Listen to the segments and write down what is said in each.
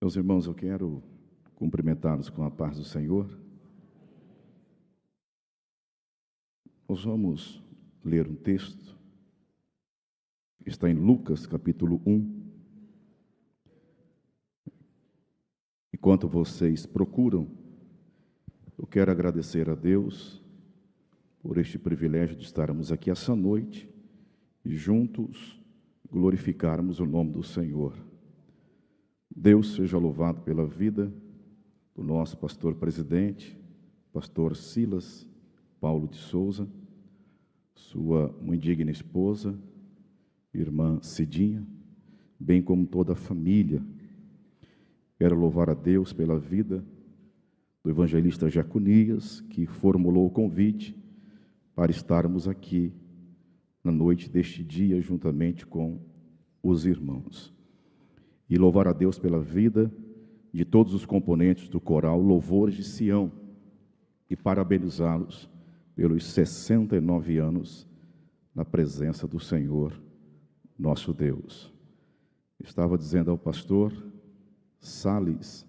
Meus irmãos, eu quero cumprimentá-los com a paz do Senhor. Nós vamos ler um texto, está em Lucas, capítulo 1. Enquanto vocês procuram, eu quero agradecer a Deus por este privilégio de estarmos aqui essa noite e juntos glorificarmos o nome do Senhor. Deus seja louvado pela vida do nosso pastor presidente, pastor Silas Paulo de Souza, sua muito digna esposa, irmã Cidinha, bem como toda a família. Quero louvar a Deus pela vida do evangelista Jaconias, que formulou o convite para estarmos aqui na noite deste dia, juntamente com os irmãos. E louvar a Deus pela vida de todos os componentes do coral Louvores de Sião e parabenizá-los pelos 69 anos na presença do Senhor, nosso Deus. Estava dizendo ao pastor Salles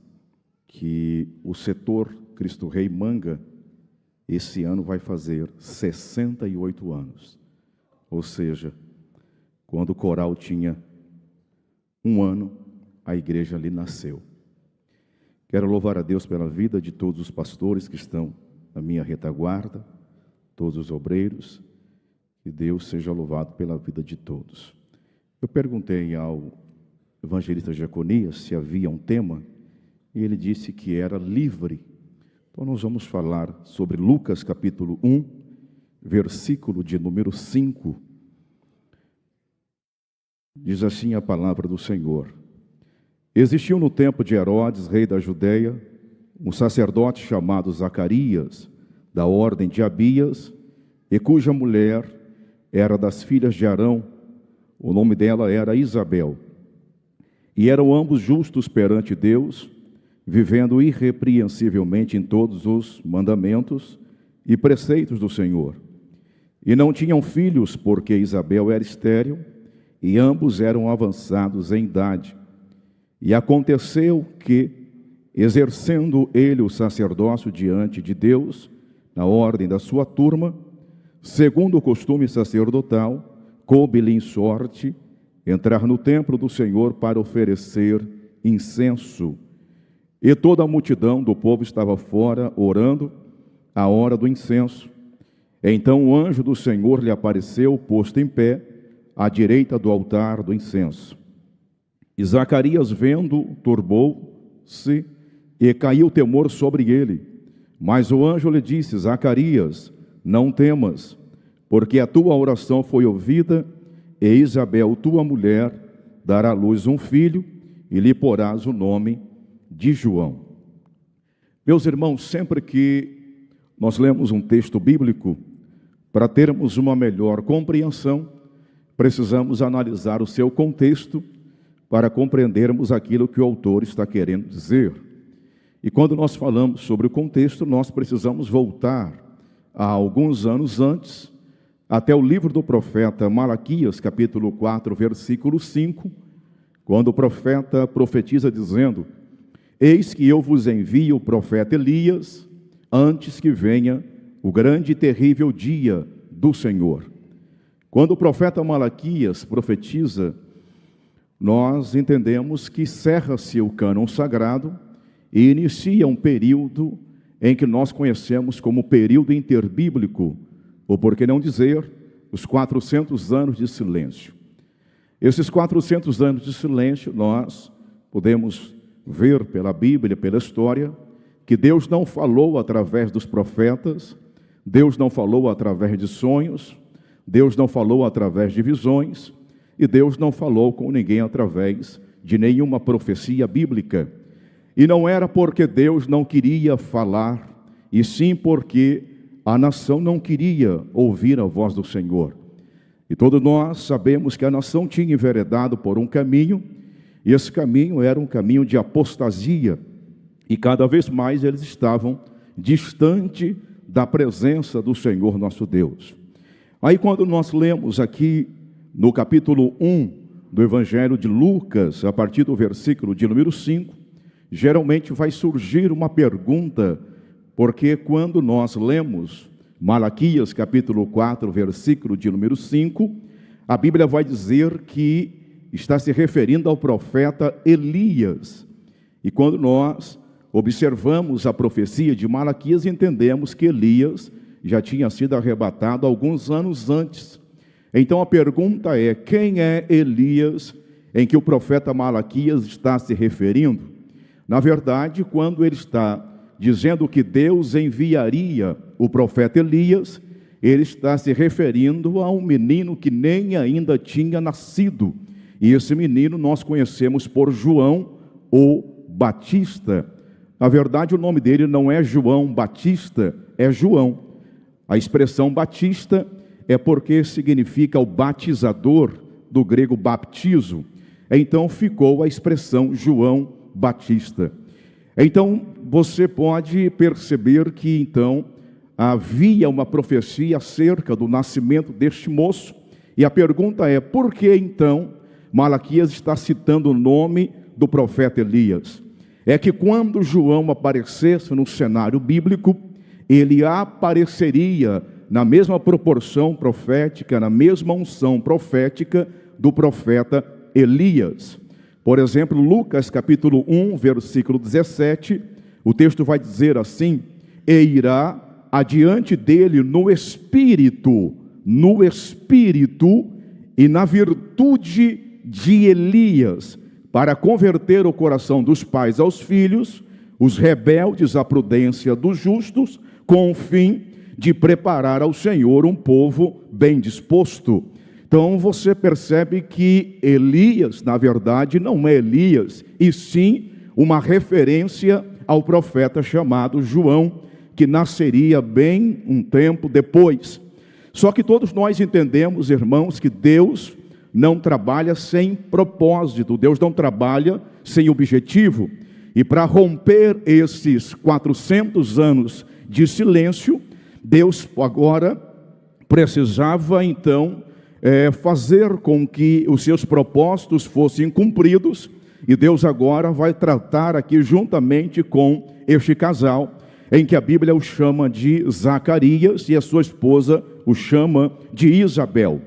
que o setor Cristo Rei Manga esse ano vai fazer 68 anos. Ou seja, quando o coral tinha 1 ano, a igreja ali nasceu. Quero louvar a Deus pela vida de todos os pastores que estão na minha retaguarda, todos os obreiros, que Deus seja louvado pela vida de todos. Eu perguntei ao evangelista Jaconias se havia um tema, e ele disse que era livre. Então nós vamos falar sobre Lucas capítulo 1, versículo de número 5. Diz assim a palavra do Senhor: Existiu no tempo de Herodes, rei da Judeia, um sacerdote chamado Zacarias, da ordem de Abias, e cuja mulher era das filhas de Arão. O nome dela era Isabel. E eram ambos justos perante Deus, vivendo irrepreensivelmente em todos os mandamentos e preceitos do Senhor. E não tinham filhos, porque Isabel era estéril, e ambos eram avançados em idade. E aconteceu que, exercendo ele o sacerdócio diante de Deus, na ordem da sua turma, segundo o costume sacerdotal, coube-lhe em sorte entrar no templo do Senhor para oferecer incenso. E toda a multidão do povo estava fora, orando, à hora do incenso. Então o anjo do Senhor lhe apareceu, posto em pé, à direita do altar do incenso. E Zacarias, vendo, turbou-se, e caiu temor sobre ele. Mas o anjo lhe disse: Zacarias, não temas, porque a tua oração foi ouvida, e Isabel, tua mulher, dará à luz um filho, e lhe porás o nome de João. Meus irmãos, sempre que nós lemos um texto bíblico, para termos uma melhor compreensão, precisamos analisar o seu contexto para compreendermos aquilo que o autor está querendo dizer. E quando nós falamos sobre o contexto, nós precisamos voltar a alguns anos antes, até o livro do profeta Malaquias, capítulo 4, versículo 5, quando o profeta profetiza dizendo: Eis que eu vos envio o profeta Elias, antes que venha o grande e terrível dia do Senhor. Quando o profeta Malaquias profetiza, nós entendemos que cerra-se o cânon sagrado e inicia um período em que nós conhecemos como período interbíblico, ou por que não dizer, os 400 anos de silêncio. Esses 400 anos de silêncio, nós podemos ver pela Bíblia, pela história, que Deus não falou através dos profetas, Deus não falou através de sonhos, Deus não falou através de visões, e Deus não falou com ninguém através de nenhuma profecia bíblica. E não era porque Deus não queria falar, e sim porque a nação não queria ouvir a voz do Senhor. E todos nós sabemos que a nação tinha enveredado por um caminho, e esse caminho era um caminho de apostasia, e cada vez mais eles estavam distante da presença do Senhor nosso Deus. Aí quando nós lemos aqui no capítulo 1 do Evangelho de Lucas, a partir do versículo de número 5, geralmente vai surgir uma pergunta, porque quando nós lemos Malaquias capítulo 4, versículo de número 5, a Bíblia vai dizer que está se referindo ao profeta Elias. E quando nós observamos a profecia de Malaquias, entendemos que Elias já tinha sido arrebatado alguns anos antes. Então a pergunta é: quem é Elias em que o profeta Malaquias está se referindo? Na verdade, quando ele está dizendo que Deus enviaria o profeta Elias, ele está se referindo a um menino que nem ainda tinha nascido. E esse menino nós conhecemos por João ou Batista. Na verdade, o nome dele não é João Batista, é João. A expressão Batista é porque significa o batizador, do grego baptizo. Então ficou a expressão João Batista. Então você pode perceber que então havia uma profecia acerca do nascimento deste moço. E a pergunta é: por que então Malaquias está citando o nome do profeta Elias? É que quando João aparecesse no cenário bíblico, ele apareceria na mesma proporção profética, na mesma unção profética do profeta Elias. Por exemplo, Lucas capítulo 1, versículo 17, o texto vai dizer assim: e irá adiante dele no espírito e na virtude de Elias, para converter o coração dos pais aos filhos, os rebeldes à prudência dos justos, com o fim de preparar ao Senhor um povo bem disposto. Então você percebe que Elias, na verdade, não é Elias, e sim uma referência ao profeta chamado João, que nasceria bem um tempo depois. Só que todos nós entendemos, irmãos, que Deus não trabalha sem propósito, Deus não trabalha sem objetivo. E para romper esses 400 anos de silêncio, Deus agora precisava então fazer com que os seus propósitos fossem cumpridos. E Deus agora vai tratar aqui juntamente com este casal, em que a Bíblia o chama de Zacarias e a sua esposa o chama de Isabel.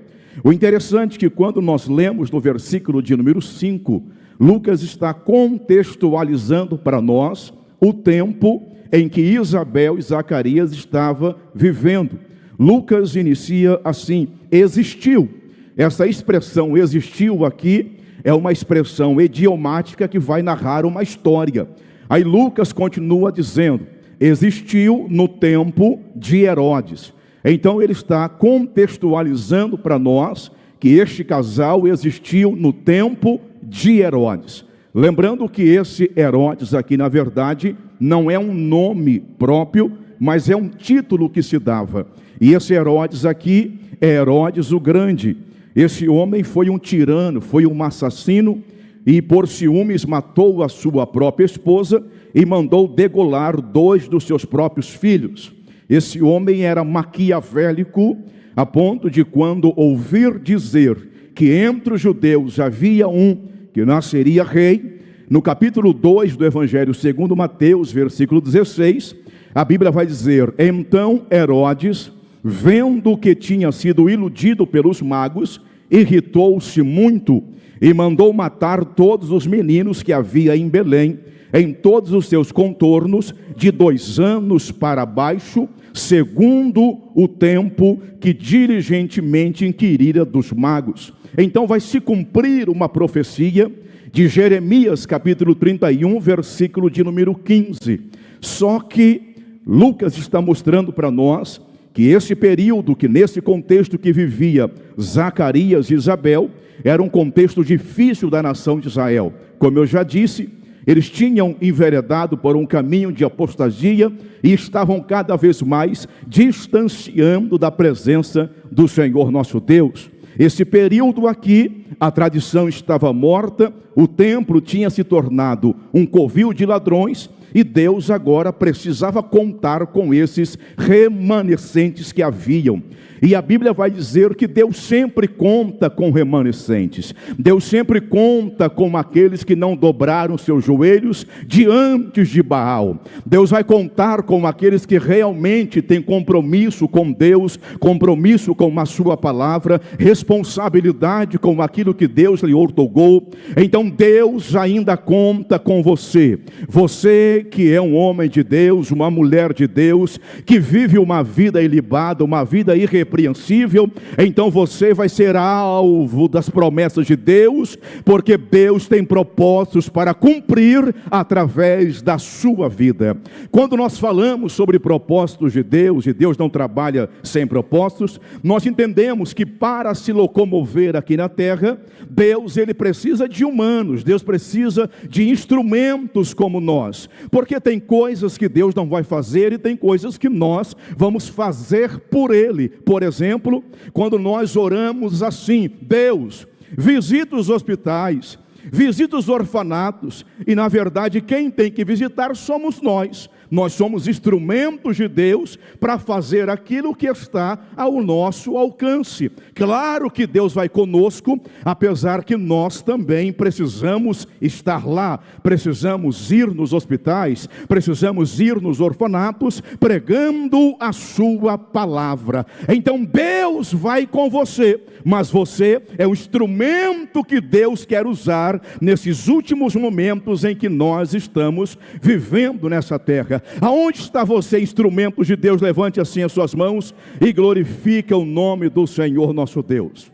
O interessante é que quando nós lemos no versículo de número 5, Lucas está contextualizando para nós o tempo em que Isabel e Zacarias estavam vivendo. Lucas inicia assim: existiu. Essa expressão existiu aqui é uma expressão idiomática que vai narrar uma história. Aí Lucas continua dizendo: existiu no tempo de Herodes. Então ele está contextualizando para nós que este casal existiu no tempo de Herodes. Lembrando que esse Herodes aqui, na verdade, não é um nome próprio, mas é um título que se dava. E esse Herodes aqui é Herodes o Grande. Esse homem foi um tirano, foi um assassino, e por ciúmes matou a sua própria esposa e mandou degolar 2 dos seus próprios filhos. Esse homem era maquiavélico, a ponto de, quando ouvir dizer que entre os judeus havia um que nasceria rei, no capítulo 2 do Evangelho segundo Mateus, versículo 16, a Bíblia vai dizer: então Herodes, vendo que tinha sido iludido pelos magos, irritou-se muito e mandou matar todos os meninos que havia em Belém, em todos os seus contornos, de 2 anos para baixo, segundo o tempo que diligentemente inquirira dos magos. Então vai se cumprir uma profecia de Jeremias capítulo 31, versículo de número 15. Só que Lucas está mostrando para nós que esse período, que nesse contexto que vivia Zacarias e Isabel, era um contexto difícil da nação de Israel. Como eu já disse, eles tinham enveredado por um caminho de apostasia e estavam cada vez mais distanciando da presença do Senhor nosso Deus. Esse período aqui, a tradição estava morta, o templo tinha se tornado um covil de ladrões, e Deus agora precisava contar com esses remanescentes que haviam. E a Bíblia vai dizer que Deus sempre conta com remanescentes. Deus sempre conta com aqueles que não dobraram seus joelhos diante de Baal. Deus vai contar com aqueles que realmente têm compromisso com Deus, compromisso com a sua palavra, responsabilidade com aquilo que Deus lhe outorgou. Então Deus ainda conta com você. Você que é um homem de Deus, uma mulher de Deus, que vive uma vida ilibada, uma vida irrepreensível, então você vai ser alvo das promessas de Deus, porque Deus tem propósitos para cumprir através da sua vida. Quando nós falamos sobre propósitos de Deus, e Deus não trabalha sem propósitos, nós entendemos que para se locomover aqui na terra, Deus ele precisa de humanos, Deus precisa de instrumentos como nós, porque tem coisas que Deus não vai fazer e tem coisas que nós vamos fazer por Ele. Por exemplo, quando nós oramos assim: Deus, visita os hospitais, visita os orfanatos, e na verdade quem tem que visitar somos nós. Nós somos instrumentos de Deus para fazer aquilo que está ao nosso alcance. Claro que Deus vai conosco, apesar que nós também precisamos estar lá, precisamos ir nos hospitais, precisamos ir nos orfanatos, pregando a sua palavra. Então Deus vai com você, mas você é o instrumento que Deus quer usar nesses últimos momentos em que nós estamos vivendo nessa terra. Aonde está você, instrumento de Deus? Levante assim as suas mãos e glorifique o nome do Senhor nosso Deus.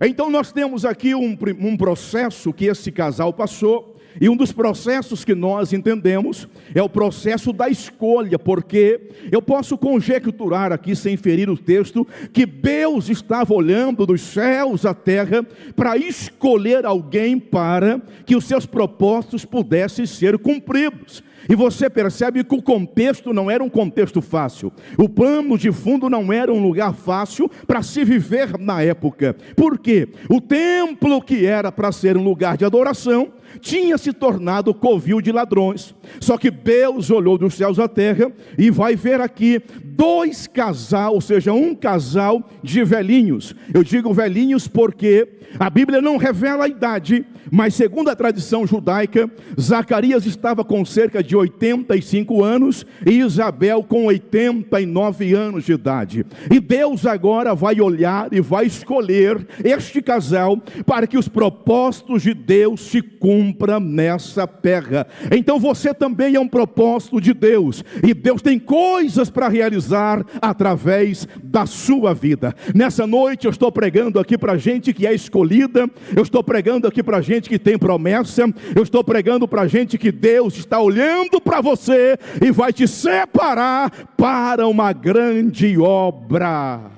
Então nós temos aqui um processo que esse casal passou, e um dos processos que nós entendemos é o processo da escolha, porque eu posso conjecturar aqui, sem ferir o texto, que Deus estava olhando dos céus à terra para escolher alguém para que os seus propósitos pudessem ser cumpridos. E você percebe que o contexto não era um contexto fácil. O pano de fundo não era um lugar fácil para se viver na época. Por quê? O templo, que era para ser um lugar de adoração, tinha se tornado covil de ladrões. Só que Deus olhou dos céus à terra e vai ver aqui dois casais, ou seja, um casal de velhinhos. Eu digo velhinhos porque a Bíblia não revela a idade, mas segundo a tradição judaica, Zacarias estava com cerca de 85 anos e Isabel com 89 anos de idade. E Deus agora vai olhar e vai escolher este casal para que os propósitos de Deus se cumpram nessa terra. Então você também é um propósito de Deus, e Deus tem coisas para realizar através da sua vida. Nessa noite eu estou pregando aqui para gente que é escolhida, eu estou pregando aqui para gente que tem promessa, eu estou pregando para gente que Deus está olhando para você e vai te separar para uma grande obra.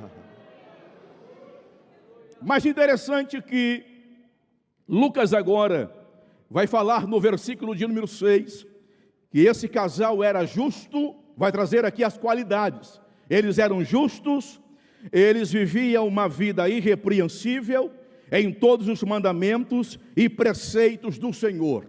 Mas interessante que Lucas agora vai falar no versículo de número 6, que esse casal era justo, vai trazer aqui as qualidades. Eles eram justos, eles viviam uma vida irrepreensível em todos os mandamentos e preceitos do Senhor.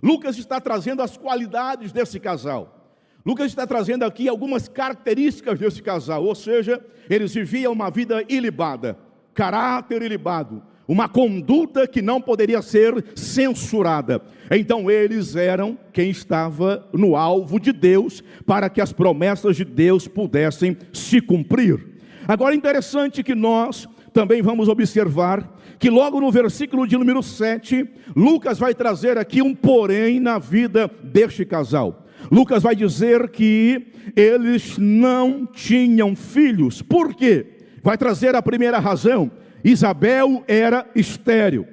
Lucas está trazendo as qualidades desse casal. Lucas está trazendo aqui algumas características desse casal, ou seja, eles viviam uma vida ilibada, caráter ilibado, uma conduta que não poderia ser censurada. Então eles eram quem estava no alvo de Deus, para que as promessas de Deus pudessem se cumprir. Agora é interessante que nós também vamos observar que logo no versículo de número 7, Lucas vai trazer aqui um porém na vida deste casal. Lucas vai dizer que eles não tinham filhos. Por quê? Vai trazer a primeira razão: Isabel era estéril.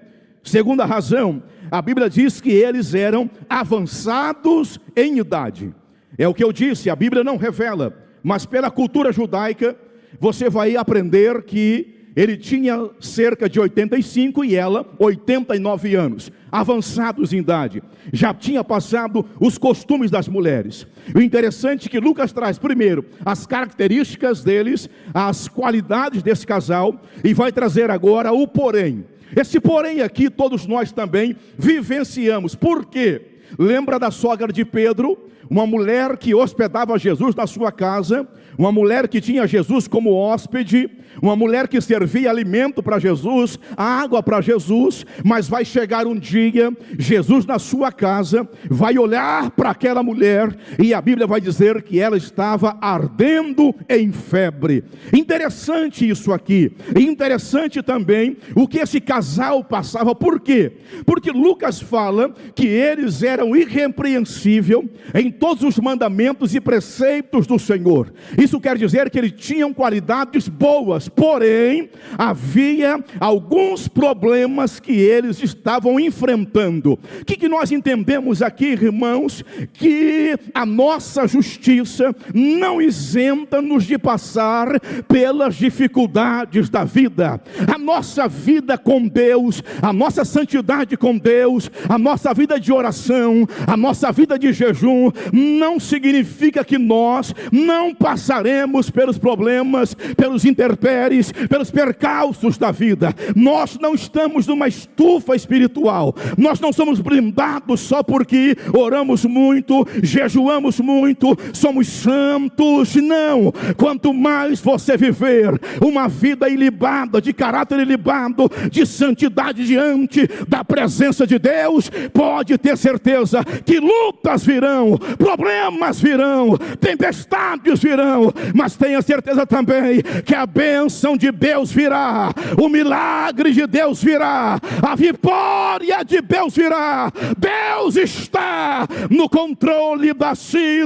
Segunda razão, a Bíblia diz que eles eram avançados em idade. É o que eu disse, a Bíblia não revela, mas pela cultura judaica, você vai aprender que ele tinha cerca de 85 e ela 89 anos, avançados em idade. Já tinha passado os costumes das mulheres. O interessante é que Lucas traz primeiro as características deles, as qualidades desse casal, e vai trazer agora o porém. Esse porém aqui todos nós também vivenciamos. Por quê? Lembra da sogra de Pedro? Uma mulher que hospedava Jesus na sua casa, uma mulher que tinha Jesus como hóspede, uma mulher que servia alimento para Jesus, água para Jesus, mas vai chegar um dia, Jesus na sua casa, vai olhar para aquela mulher, e a Bíblia vai dizer que ela estava ardendo em febre. Interessante isso aqui, e interessante também o que esse casal passava. Por quê? Porque Lucas fala que eles eram irrepreensíveis em todos os mandamentos e preceitos do Senhor. Isso quer dizer que eles tinham qualidades boas, porém havia alguns problemas que eles estavam enfrentando. O que nós entendemos aqui, irmãos? Que a nossa justiça não isenta-nos de passar pelas dificuldades da vida. A nossa vida com Deus, a nossa santidade com Deus, a nossa vida de oração, a nossa vida de jejum, não significa que nós não passaremos pelos problemas, pelos intempéries, pelos percalços da vida. Nós não estamos numa estufa espiritual. Nós não somos blindados só porque oramos muito, jejuamos muito, somos santos. Não. Quanto mais você viver uma vida ilibada, de caráter ilibado, de santidade diante da presença de Deus, pode ter certeza que lutas virão, problemas virão, tempestades virão, mas tenha certeza também que a bênção de Deus virá, o milagre de Deus virá, a vitória de Deus virá. Deus está no controle da situação.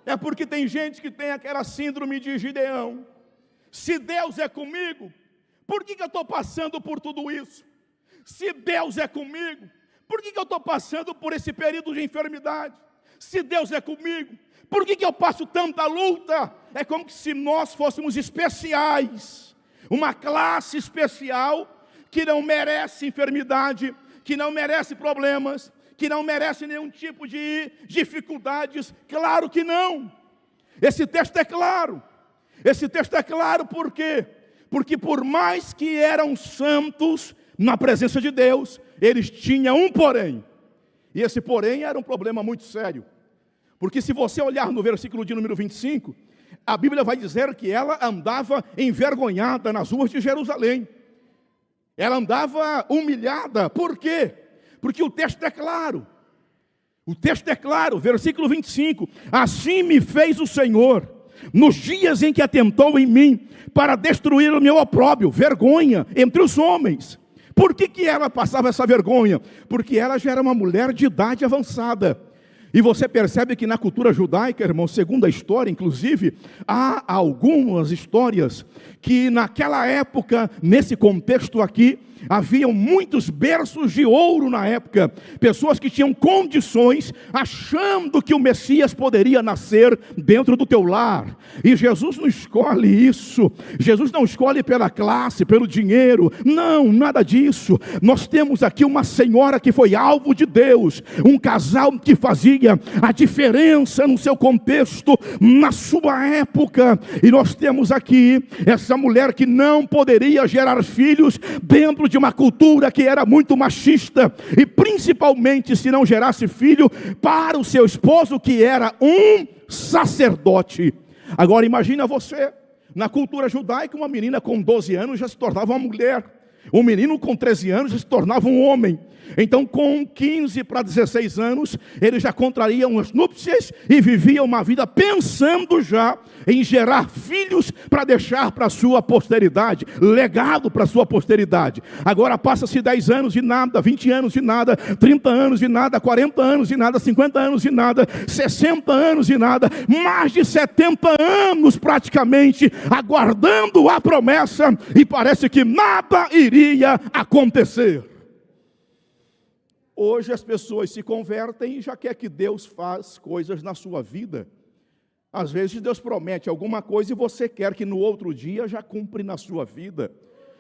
É porque tem gente que tem aquela síndrome de Gideão. Se Deus é comigo, por que eu estou passando por tudo isso? Se Deus é comigo, por que eu estou passando por esse período de enfermidade? Se Deus é comigo, por que eu passo tanta luta? É como se nós fôssemos especiais, uma classe especial que não merece enfermidade, que não merece problemas, que não merece nenhum tipo de dificuldades. Claro que não. Esse texto é claro. Esse texto é claro por quê? Porque por mais que eram santos na presença de Deus, eles tinham um porém. E esse porém era um problema muito sério. Porque se você olhar no versículo de número 25, a Bíblia vai dizer que ela andava envergonhada nas ruas de Jerusalém. Ela andava humilhada. Por quê? Porque o texto é claro. O texto é claro, versículo 25. Assim me fez o Senhor, nos dias em que atentou em mim, para destruir o meu opróbrio, vergonha entre os homens. Por que ela passava essa vergonha? Porque ela já era uma mulher de idade avançada. E você percebe que na cultura judaica, irmão, segundo a história, inclusive, há algumas histórias que naquela época, nesse contexto aqui, haviam muitos berços de ouro na época, pessoas que tinham condições, achando que o Messias poderia nascer dentro do teu lar. E Jesus não escolhe isso. Jesus não escolhe pela classe, pelo dinheiro. Não, nada disso. Nós temos aqui uma senhora que foi alvo de Deus, um casal que fazia a diferença no seu contexto, na sua época. E nós temos aqui essa mulher que não poderia gerar filhos dentro de uma cultura que era muito machista, e principalmente se não gerasse filho para o seu esposo, que era um sacerdote. Agora imagina você, na cultura judaica, uma menina com 12 anos já se tornava uma mulher, um menino com 13 anos já se tornava um homem. Então, com 15 para 16 anos, eles já contrariam as núpcias e viviam uma vida pensando já em gerar filhos para deixar para a sua posteridade, legado para a sua posteridade. Agora passa-se 10 anos de nada, 20 anos de nada, 30 anos de nada, 40 anos de nada, 50 anos de nada, 60 anos de nada, mais de 70 anos praticamente aguardando a promessa, e parece que nada iria acontecer. Hoje as pessoas se convertem e já quer que Deus faça coisas na sua vida. Às vezes Deus promete alguma coisa e você quer que no outro dia já cumpre na sua vida.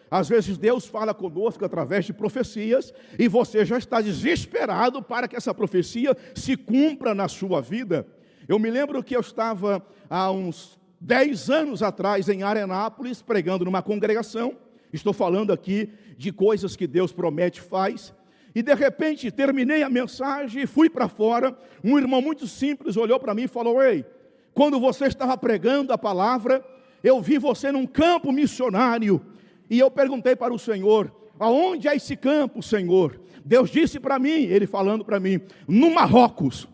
Às vezes Deus fala conosco através de profecias e você já está desesperado para que essa profecia se cumpra na sua vida. Eu me lembro que eu estava há uns 10 anos atrás em Arenápolis, pregando numa congregação. Estou falando aqui de coisas que Deus promete e faz. E de repente terminei a mensagem e fui para fora. Um irmão muito simples olhou para mim e falou: ei, quando você estava pregando a palavra, eu vi você num campo missionário. E eu perguntei para o Senhor: aonde é esse campo, Senhor? Deus disse para mim, ele falando para mim: no Marrocos.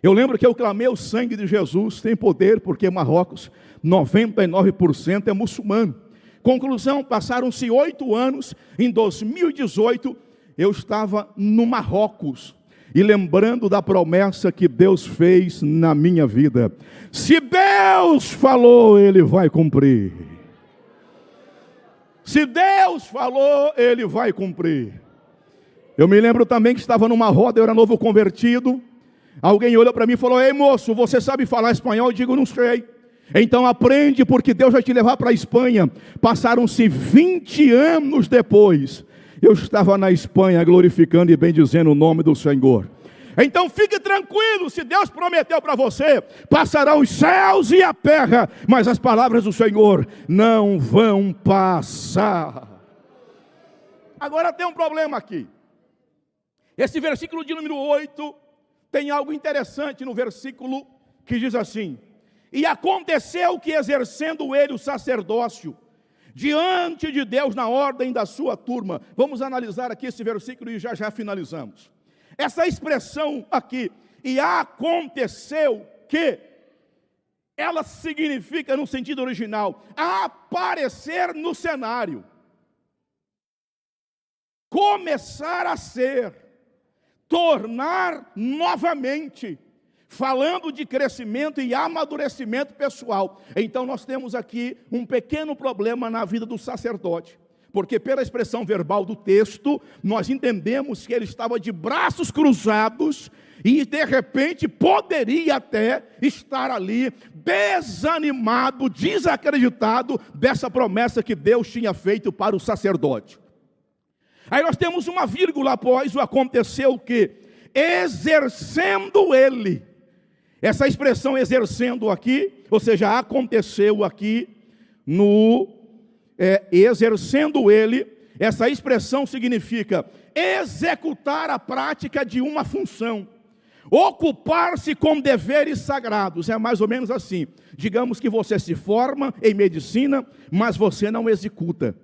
Eu lembro que eu clamei: o sangue de Jesus tem poder, porque Marrocos, 99% é muçulmano. Conclusão, passaram-se 8 anos, em 2018, eu estava no Marrocos, e lembrando da promessa que Deus fez na minha vida. Se Deus falou, Ele vai cumprir. Se Deus falou, Ele vai cumprir. Eu me lembro também que estava numa roda, eu era novo convertido. Alguém olhou para mim e falou: ei moço, você sabe falar espanhol? Eu digo: não sei. Então aprende, porque Deus vai te levar para a Espanha. Passaram-se 20 anos depois, eu estava na Espanha glorificando e bendizendo o nome do Senhor. Então fique tranquilo, se Deus prometeu para você, passarão os céus e a terra, mas as palavras do Senhor não vão passar. Agora tem um problema aqui. Esse versículo de número 8, tem algo interessante no versículo que diz assim: e aconteceu que, exercendo ele o sacerdócio diante de Deus na ordem da sua turma. Vamos analisar aqui esse versículo e já finalizamos. Essa expressão aqui, e aconteceu que, ela significa no sentido original, aparecer no cenário, começar a ser, tornar novamente, falando de crescimento e amadurecimento pessoal. Então nós temos aqui um pequeno problema na vida do sacerdote, porque pela expressão verbal do texto, nós entendemos que ele estava de braços cruzados e de repente poderia até estar ali desanimado, desacreditado dessa promessa que Deus tinha feito para o sacerdote. Aí nós temos uma vírgula após o aconteceu o que? Exercendo ele. Essa expressão exercendo aqui, ou seja, aconteceu aqui exercendo ele, essa expressão significa executar a prática de uma função, ocupar-se com deveres sagrados. É mais ou menos assim. Digamos que você se forma em medicina, mas você não executa.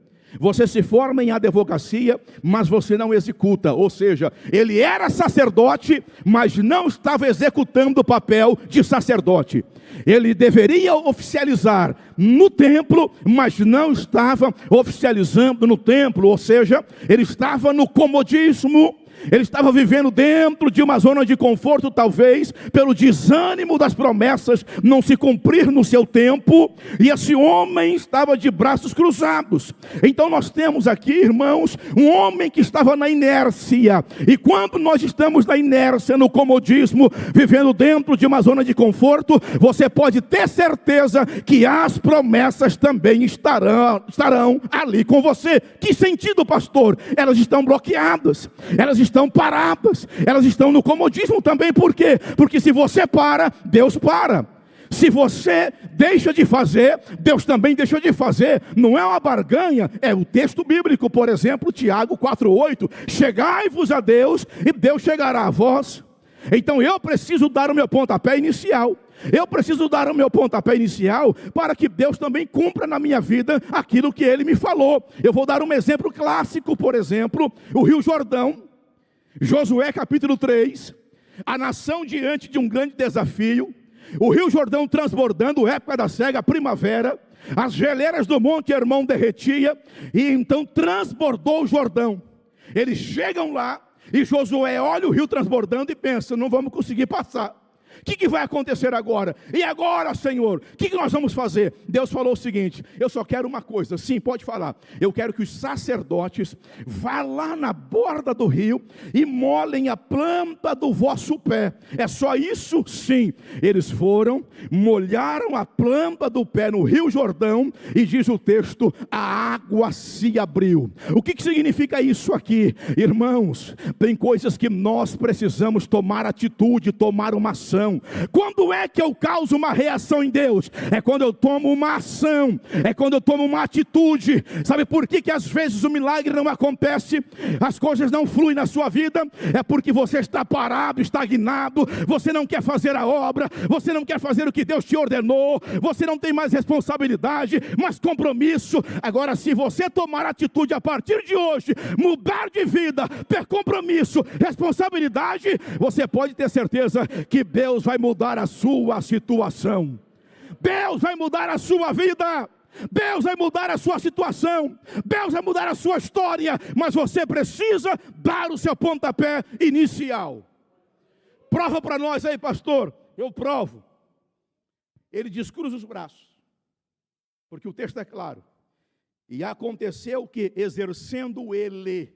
Você se forma em advocacia, mas você não executa. Ou seja, ele era sacerdote, mas não estava executando o papel de sacerdote. Ele deveria oficializar no templo, mas não estava oficializando no templo. Ou seja, ele estava no comodismo. Ele estava vivendo dentro de uma zona de conforto, talvez pelo desânimo das promessas não se cumprir no seu tempo, e esse homem estava de braços cruzados. Então nós temos aqui, irmãos, um homem que estava na inércia, e quando nós estamos na inércia, no comodismo, vivendo dentro de uma zona de conforto, você pode ter certeza que as promessas também estarão ali com você. Que sentido, pastor? Elas estão bloqueadas, elas estão paradas, elas estão no comodismo também. Por quê? Porque se você para, Deus para. Se você deixa de fazer, Deus também deixa de fazer. Não é uma barganha, é o texto bíblico. Por exemplo, Tiago 4,8: chegai-vos a Deus e Deus chegará a vós. Então eu preciso dar o meu pontapé inicial. Eu preciso dar o meu pontapé inicial para que Deus também cumpra na minha vida aquilo que Ele me falou. Eu vou dar um exemplo clássico, por exemplo, o Rio Jordão. Josué capítulo 3, a nação diante de um grande desafio, o Rio Jordão transbordando, época da cega, primavera, as geleiras do Monte Hermon derretia, e então transbordou o Jordão. Eles chegam lá, e Josué olha o rio transbordando e pensa: não vamos conseguir passar. O que vai acontecer agora? E agora, Senhor, o que nós vamos fazer? Deus falou o seguinte: eu só quero uma coisa. Sim, pode falar. Eu quero que os sacerdotes vá lá na borda do rio e molhem a planta do vosso pé. É só isso? Sim. Eles foram, molharam a planta do pé no Rio Jordão, e diz o texto, a água se abriu. O que significa isso aqui? Irmãos, tem coisas que nós precisamos tomar atitude, tomar uma ação. reação. Quando é que eu causo uma reação em Deus? É quando eu tomo uma ação, é quando eu tomo uma atitude. Sabe por que às vezes o milagre não acontece? As coisas não fluem na sua vida, é porque você está parado, estagnado, você não quer fazer a obra, você não quer fazer o que Deus te ordenou, você não tem mais responsabilidade, mais compromisso. Agora, se você tomar atitude a partir de hoje, mudar de vida, ter compromisso, responsabilidade, você pode ter certeza que Deus vai mudar a sua situação. Deus vai mudar a sua vida. Deus vai mudar a sua situação, Deus vai mudar a sua história, mas você precisa dar o seu pontapé inicial. Prova para nós aí, pastor. Eu provo. Ele descruza os braços, porque o texto é claro. E aconteceu que, exercendo ele,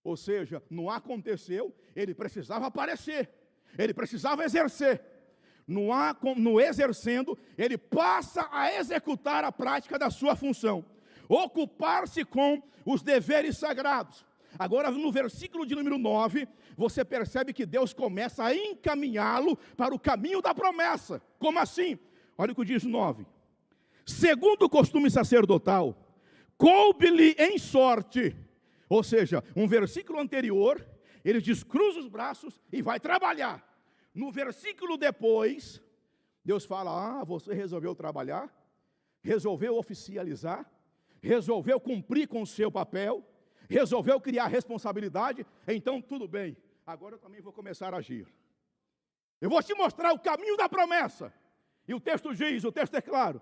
ou seja, não aconteceu, ele precisava aparecer, ele precisava exercer. No exercendo, ele passa a executar a prática da sua função, ocupar-se com os deveres sagrados. Agora, no versículo de número 9, você percebe que Deus começa a encaminhá-lo para o caminho da promessa. Como assim? Olha o que diz 9. Segundo o costume sacerdotal, coube-lhe em sorte. Ou seja, um versículo anterior, ele descruza os braços e vai trabalhar. No versículo depois, Deus fala, você resolveu trabalhar, resolveu oficializar, resolveu cumprir com o seu papel, resolveu criar responsabilidade, então tudo bem, agora eu também vou começar a agir. Eu vou te mostrar o caminho da promessa. E o texto diz, o texto é claro,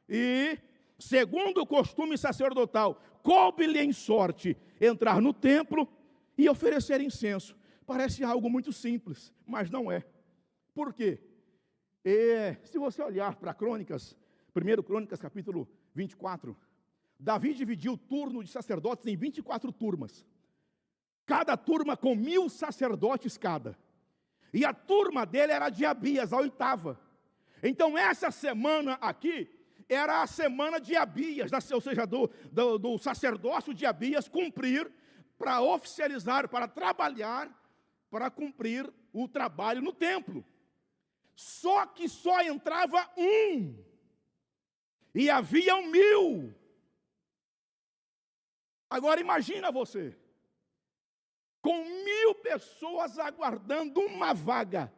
e segundo o costume sacerdotal, coube-lhe em sorte entrar no templo e oferecer incenso. Parece algo muito simples, mas não é. Por quê? Se você olhar para Crônicas, 1 Crônicas capítulo 24, Davi dividiu o turno de sacerdotes em 24 turmas. Cada turma com 1000 sacerdotes cada. E a turma dele era de Abias, a 8ª. Então essa semana aqui era a semana de Abias, ou seja, do sacerdócio de Abias cumprir, para oficializar, para trabalhar, para cumprir o trabalho no templo. Só que só entrava um, e havia 1000. Agora imagina você, com 1000 pessoas aguardando uma vaga.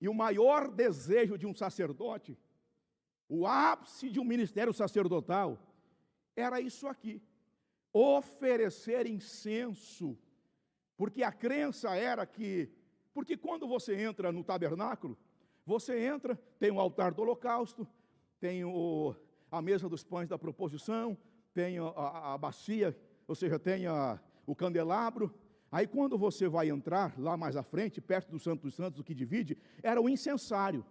E o maior desejo de um sacerdote, o ápice de um ministério sacerdotal, era isso aqui: oferecer incenso. Porque a crença era que, porque quando você entra no tabernáculo, você entra, tem o altar do holocausto, tem a mesa dos pães da proposição, tem a bacia, ou seja, tem o candelabro. Aí quando você vai entrar, lá mais à frente, perto do Santo dos Santos, o que divide, era o incensário,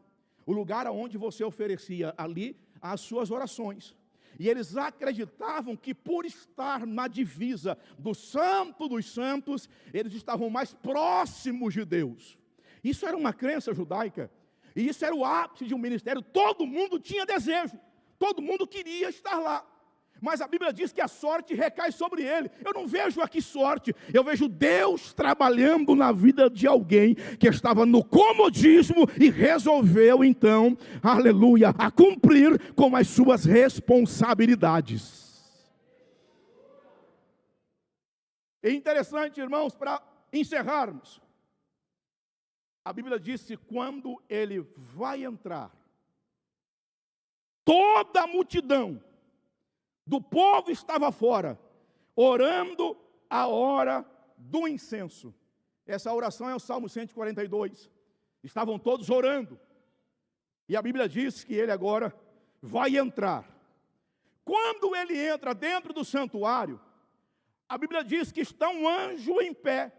o lugar onde você oferecia ali as suas orações. E eles acreditavam que por estar na divisa do Santo dos Santos, eles estavam mais próximos de Deus. Isso era uma crença judaica, e isso era o ápice de um ministério. Todo mundo tinha desejo, todo mundo queria estar lá. Mas a Bíblia diz que a sorte recai sobre ele. Eu não vejo aqui sorte, eu vejo Deus trabalhando na vida de alguém que estava no comodismo e resolveu então, aleluia, a cumprir com as suas responsabilidades. É interessante, irmãos, para encerrarmos. A Bíblia diz que quando ele vai entrar, toda a multidão do povo estava fora, orando a hora do incenso. Essa oração é o Salmo 142. Estavam todos orando. E a Bíblia diz que ele agora vai entrar. Quando ele entra dentro do santuário, a Bíblia diz que está um anjo em pé,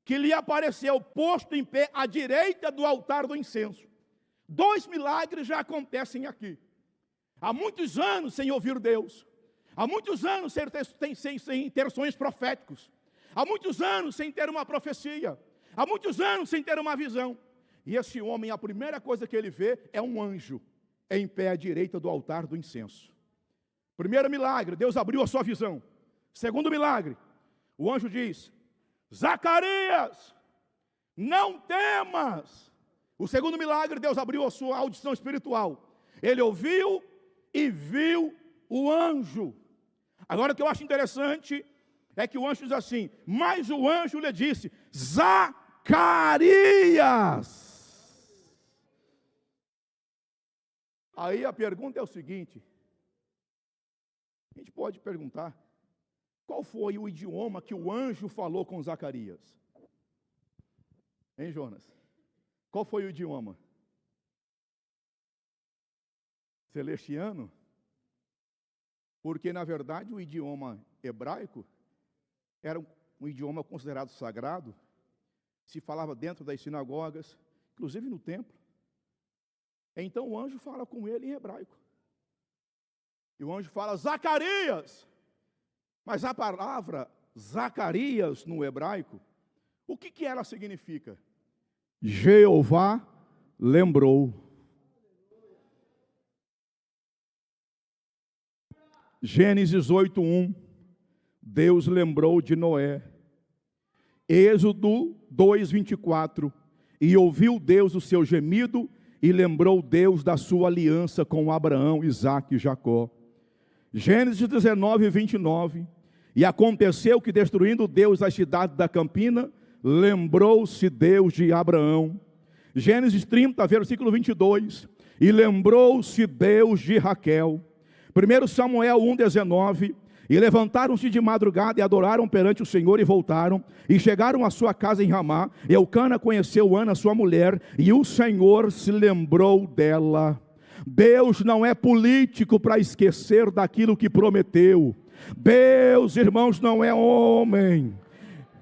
que lhe apareceu posto em pé à direita do altar do incenso. 2 milagres já acontecem aqui. Há muitos anos sem ouvir Deus, há muitos anos sem ter sonhos proféticos, há muitos anos sem ter uma profecia, há muitos anos sem ter uma visão. E esse homem, a primeira coisa que ele vê é um anjo em pé à direita do altar do incenso. Primeiro milagre, Deus abriu a sua visão. Segundo milagre, o anjo diz: Zacarias, não temas. O segundo milagre, Deus abriu a sua audição espiritual. Ele ouviu e viu o anjo. Agora, o que eu acho interessante é que o anjo diz assim: mas o anjo lhe disse: Zacarias. Aí a pergunta é o seguinte: a gente pode perguntar, qual foi o idioma que o anjo falou com Zacarias? Hein, Jonas? Qual foi o idioma? Celestiano? Porque, na verdade, o idioma hebraico era um idioma considerado sagrado, se falava dentro das sinagogas, inclusive no templo. Então o anjo fala com ele em hebraico. E o anjo fala: Zacarias! Mas a palavra Zacarias no hebraico, o que ela significa? Jeová lembrou. Gênesis 8:1, Deus lembrou de Noé. Êxodo 2:24, e ouviu Deus o seu gemido, e lembrou Deus da sua aliança com Abraão, Isaque e Jacó. Gênesis 19:29, e aconteceu que, destruindo Deus a cidade da campina, lembrou-se Deus de Abraão. Gênesis 30, versículo 22, e lembrou-se Deus de Raquel. 1 Samuel 1:19, e levantaram-se de madrugada e adoraram perante o Senhor e voltaram, e chegaram à sua casa em Ramá. Eucana conheceu Ana, sua mulher, e o Senhor se lembrou dela. Deus não é político para esquecer daquilo que prometeu. Deus, irmãos, não é homem,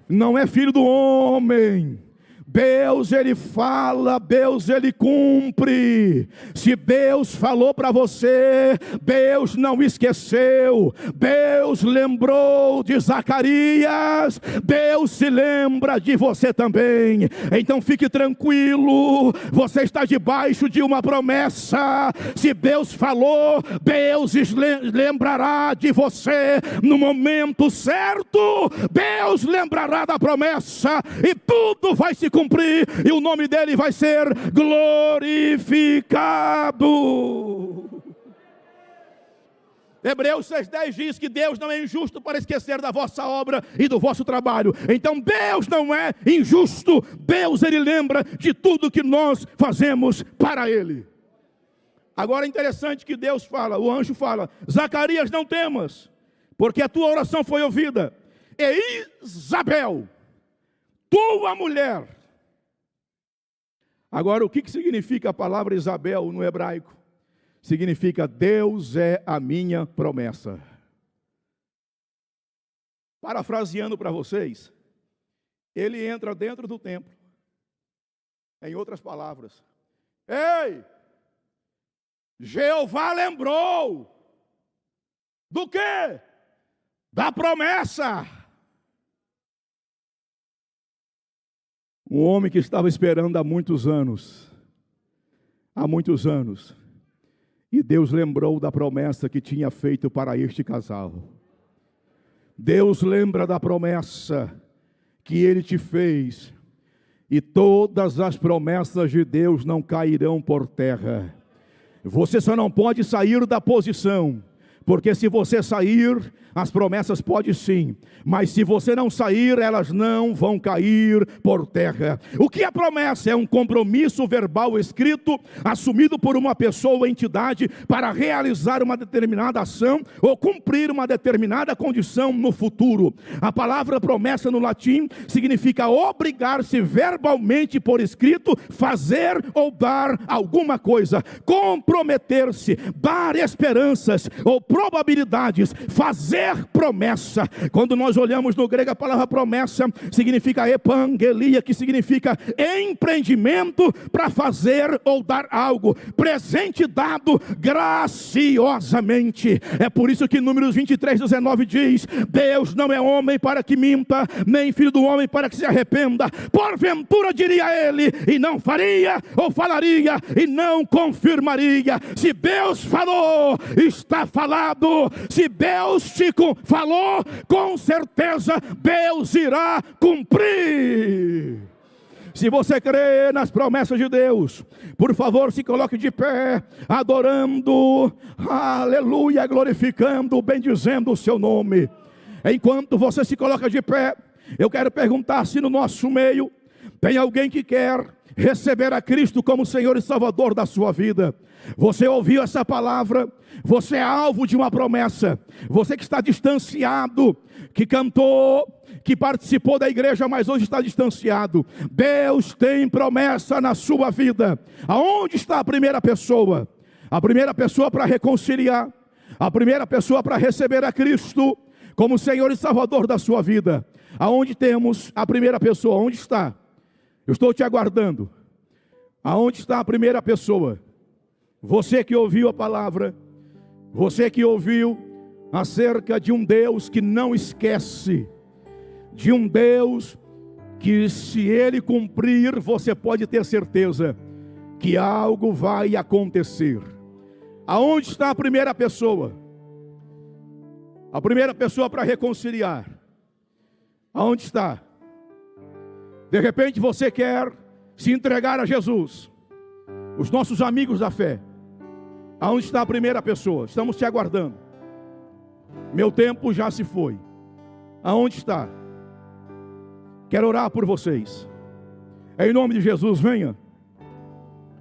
não é filho do homem. Deus, Ele fala, Deus, Ele cumpre. Se Deus falou para você, Deus não esqueceu. Deus lembrou de Zacarias, Deus se lembra de você também. Então fique tranquilo, você está debaixo de uma promessa. Se Deus falou, Deus lembrará de você no momento certo. Deus lembrará da promessa e tudo vai se cumprir, e o nome dele vai ser glorificado. Hebreus 6:10 diz que Deus não é injusto para esquecer da vossa obra e do vosso trabalho. Então Deus não é injusto. Deus, Ele lembra de tudo que nós fazemos para Ele. Agora é interessante que Deus fala, o anjo fala: Zacarias, não temas, porque a tua oração foi ouvida. E Isabel, tua mulher. Agora, o que significa a palavra Isabel no hebraico? Significa: Deus é a minha promessa. Parafraseando para vocês, ele entra dentro do templo. Em outras palavras: ei, Jeová lembrou. Do quê? Da promessa. Um homem que estava esperando há muitos anos, e Deus lembrou da promessa que tinha feito para este casal. Deus lembra da promessa que Ele te fez, e todas as promessas de Deus não cairão por terra. Você só não pode sair da posição, porque se você sair, as promessas podem sim, mas se você não sair, elas não vão cair por terra. O que é promessa? É um compromisso verbal escrito, assumido por uma pessoa ou entidade para realizar uma determinada ação ou cumprir uma determinada condição no futuro. A palavra promessa no latim significa obrigar-se verbalmente por escrito, fazer ou dar alguma coisa, comprometer-se, dar esperanças ou probabilidades, fazer promessa. Quando nós olhamos no grego, a palavra promessa significa epangelia, que significa empreendimento para fazer ou dar algo, presente dado graciosamente. É por isso que Números 23:19 diz: Deus não é homem para que minta, nem filho do homem para que se arrependa. Porventura diria ele, e não faria, ou falaria, e não confirmaria. Se Deus falou, está falado. Se Deus te falou, com certeza Deus irá cumprir. Se você crê nas promessas de Deus, por favor, se coloque de pé, adorando, aleluia, glorificando, bendizendo o seu nome. Enquanto você se coloca de pé, eu quero perguntar se no nosso meio tem alguém que quer receber a Cristo como Senhor e Salvador da sua vida. Você ouviu essa palavra, você é alvo de uma promessa. Você que está distanciado, que cantou, que participou da igreja, mas hoje está distanciado. Deus tem promessa na sua vida. Aonde está a primeira pessoa? A primeira pessoa para reconciliar, a primeira pessoa para receber a Cristo como Senhor e Salvador da sua vida. Aonde temos a primeira pessoa? Onde está? Eu estou te aguardando. Aonde está a primeira pessoa? Você que ouviu a palavra, você que ouviu acerca de um Deus que não esquece, de um Deus que, se Ele cumprir, você pode ter certeza que algo vai acontecer. Aonde está a primeira pessoa? A primeira pessoa para reconciliar. Aonde está? De repente você quer se entregar a Jesus. Os nossos amigos da fé. Aonde está a primeira pessoa? Estamos te aguardando. Meu tempo já se foi. Aonde está? Quero orar por vocês. Em nome de Jesus, venha.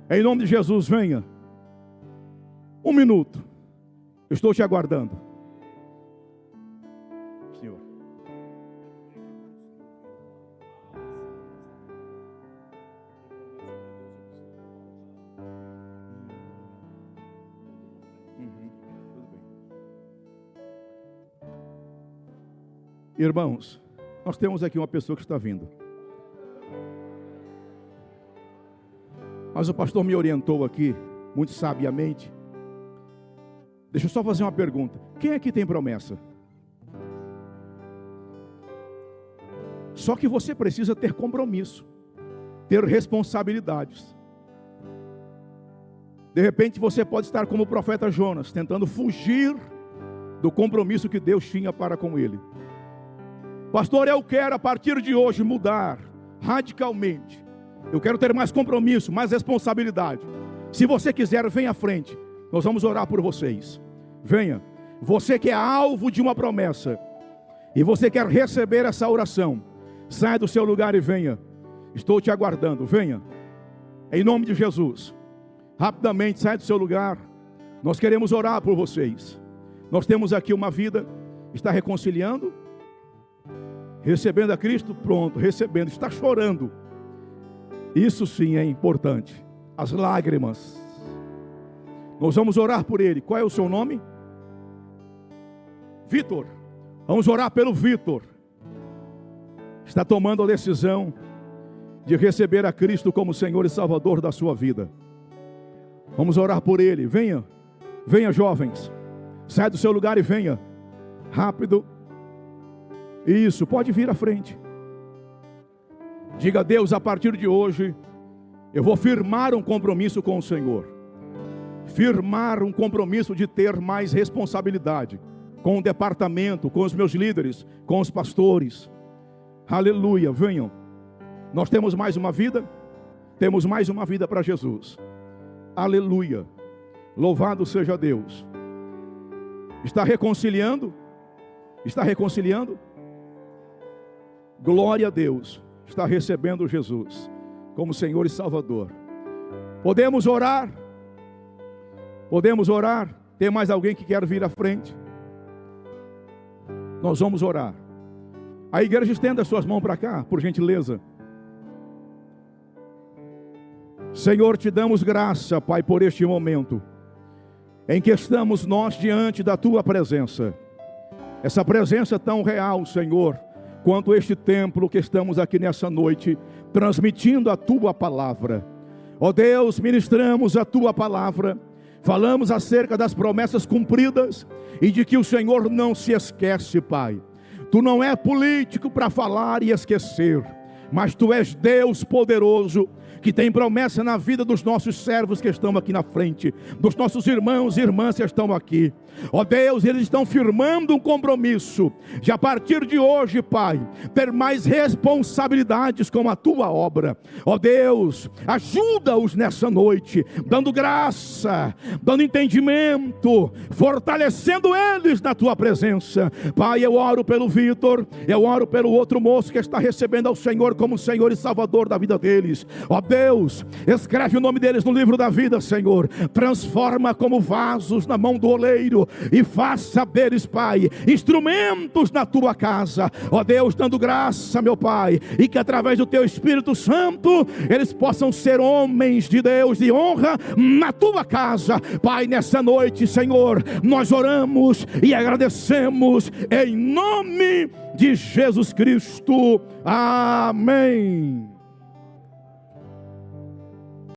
Em nome de Jesus, venha. 1 minuto. Eu estou te aguardando. Senhor. Irmãos, nós temos aqui uma pessoa que está vindo. Mas o pastor me orientou aqui, muito sabiamente. Deixa eu só fazer uma pergunta. Quem aqui tem promessa? Só que você precisa ter compromisso, ter responsabilidades. De repente você pode estar como o profeta Jonas, tentando fugir do compromisso que Deus tinha para com ele. Pastor, eu quero a partir de hoje mudar radicalmente. Eu quero ter mais compromisso, mais responsabilidade. Se você quiser, venha à frente. Nós vamos orar por vocês. Venha. Você que é alvo de uma promessa e você quer receber essa oração, saia do seu lugar e venha. Estou te aguardando. Venha. Em nome de Jesus. Rapidamente, saia do seu lugar. Nós queremos orar por vocês. Nós temos aqui uma vida. Está reconciliando? Recebendo a Cristo? Pronto, recebendo. Está chorando. Isso sim é importante. As lágrimas. Nós vamos orar por ele. Qual é o seu nome? Vitor. Vamos orar pelo Vitor. Está tomando a decisão de receber a Cristo como Senhor e Salvador da sua vida. Vamos orar por ele. Venha. Venha, jovens. Sai do seu lugar e venha. Rápido. Isso, pode vir à frente. Diga a Deus, a partir de hoje, eu vou firmar um compromisso com o Senhor. Firmar um compromisso de ter mais responsabilidade com o departamento, com os meus líderes, com os pastores. Aleluia, venham. Nós temos mais uma vida? Temos mais uma vida para Jesus. Aleluia. Louvado seja Deus. Está reconciliando? Está reconciliando? Glória a Deus. Está recebendo Jesus como Senhor e Salvador. Podemos orar? Podemos orar? Tem mais alguém que quer vir à frente? Nós vamos orar. A igreja estenda suas mãos para cá, por gentileza. Senhor, te damos graça, Pai, por este momento em que estamos nós diante da Tua presença. Essa presença tão real, Senhor, quanto este templo que estamos aqui nessa noite, transmitindo a Tua palavra. Ó Deus, ministramos a Tua palavra, falamos acerca das promessas cumpridas e de que o Senhor não se esquece, Pai. Tu não é político para falar e esquecer, mas Tu és Deus poderoso, que tem promessa na vida dos nossos servos que estão aqui na frente, dos nossos irmãos e irmãs que estão aqui. Ó Deus, eles estão firmando um compromisso de a partir de hoje, Pai, ter mais responsabilidades com a tua obra. Ó Deus, ajuda-os nessa noite, dando graça, dando entendimento, fortalecendo eles na tua presença. Pai, eu oro pelo Vitor, eu oro pelo outro moço que está recebendo ao Senhor como Senhor e Salvador da vida deles. Ó Deus, escreve o nome deles no livro da vida, Senhor. Transforma como vasos na mão do oleiro e faça deles, Pai, instrumentos na tua casa. Ó Deus, dando graça, meu Pai, e que através do teu Espírito Santo eles possam ser homens de Deus de honra na tua casa. Pai, nessa noite, Senhor, nós oramos e agradecemos em nome de Jesus Cristo. Amém.